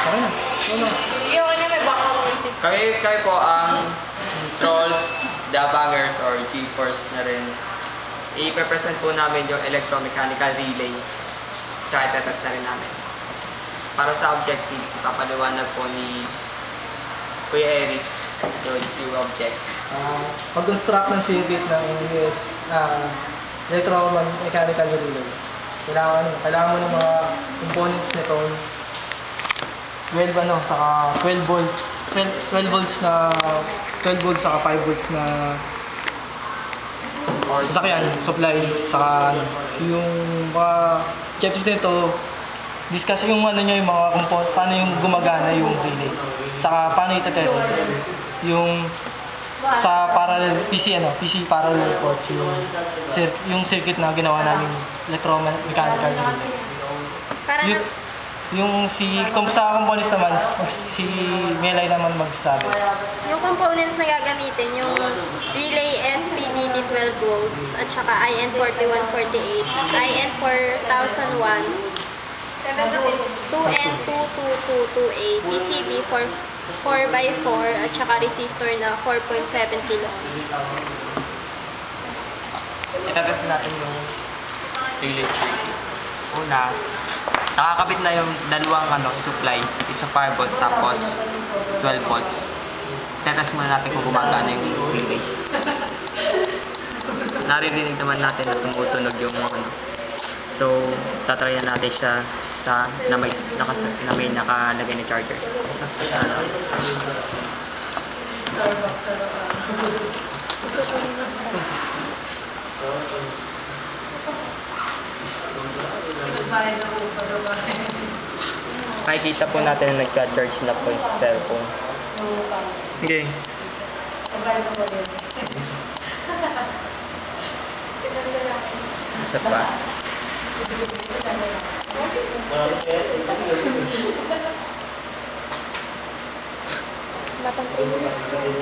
Okay na. Ano? Yung kanya may background music. Kami po ang trolls, dabangers, or G-force na rin. I-present po namin yung electromechanical relay. Tsaka itetest na rin namin. Para sa objectives, ipapaliwanag po ni Kuya Eric yung objectives. Mag-construct ng circuit ng US electromechanical relay. Kailangan mo ng mga components nito. 12 saka 12 volts. 12 volts saka 5 volts na sasakyan, supply, saka yung mga objectives nito, discuss yung yung mga component, paano yung gumagana yung relay. Saka paano ito-test yung sa parallel PC parallel port yung circuit na ginawa namin electromechanical relay. Para Yung sa components naman, si Melay naman magsabi. yung components na gagamitin, yung relay SPDT 12 volts at saka IN4148, IN4001, 2N22228, PCB 4x4 at saka resistor na 4.7 kilo ohms. Itatest natin yung relay circuit. Una, nakakabit na yung dalawang supply, isa 5 volts tapos 12 volts. Itatest muna natin kung gumagana yung relay. Naririnig naman natin na tumutunog yung So, tatryan natin siya sa na may nakalagay na charger. Isa sa makikita po natin na nag-charge na po yung cellphone. Okay. Isa pa. Matang 3 minutes yan.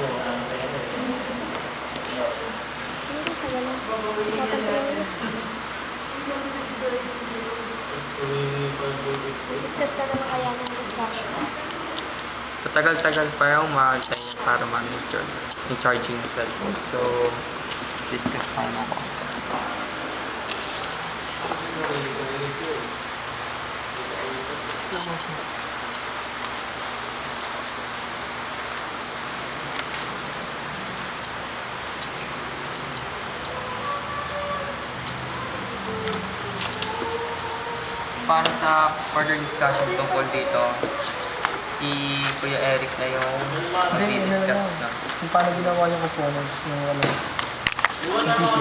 Sige, tagal lang. Matang 3 minutes. Discuss ka naman kaya ng discussion. Patagal-tagal pa yung makakay para ma-measure yung charging ng cellphone. So, discuss tayo ako. Para sa further discussion tungkol dito, si Kuya Eric na yung mag-discuss na. Kung paano ginawa yung components ng yung PC.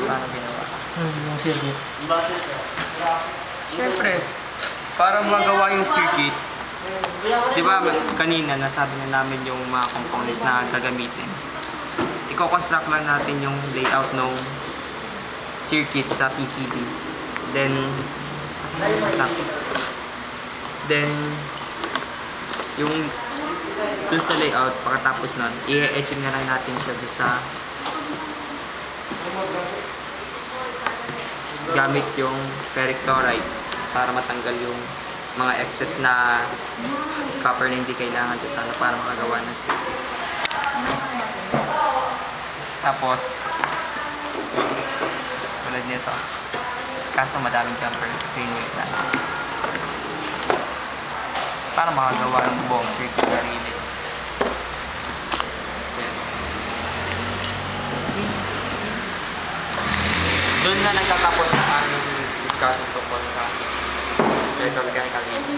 Paano ginawa? Yung circuit. Siyempre, para magawa yung circuit, di ba kanina nasabi na namin yung mga components na gagamitin. Iko-construct lang natin yung layout ng circuit sa PCB. Then, yung dun sa layout, pagkatapos nun, i-etching na lang natin siya dun sa gamit yung ferric chloride para matanggal yung mga excess na copper na hindi kailangan dun sa para makagawa ng circuit. Tapos, tulad nito. Kaso madaming jumper kasi inulit natin. Para makagawa ng buong circuit na relay. Doon na nagtatapos ang aming discussion tungkol sa electromechanical relay.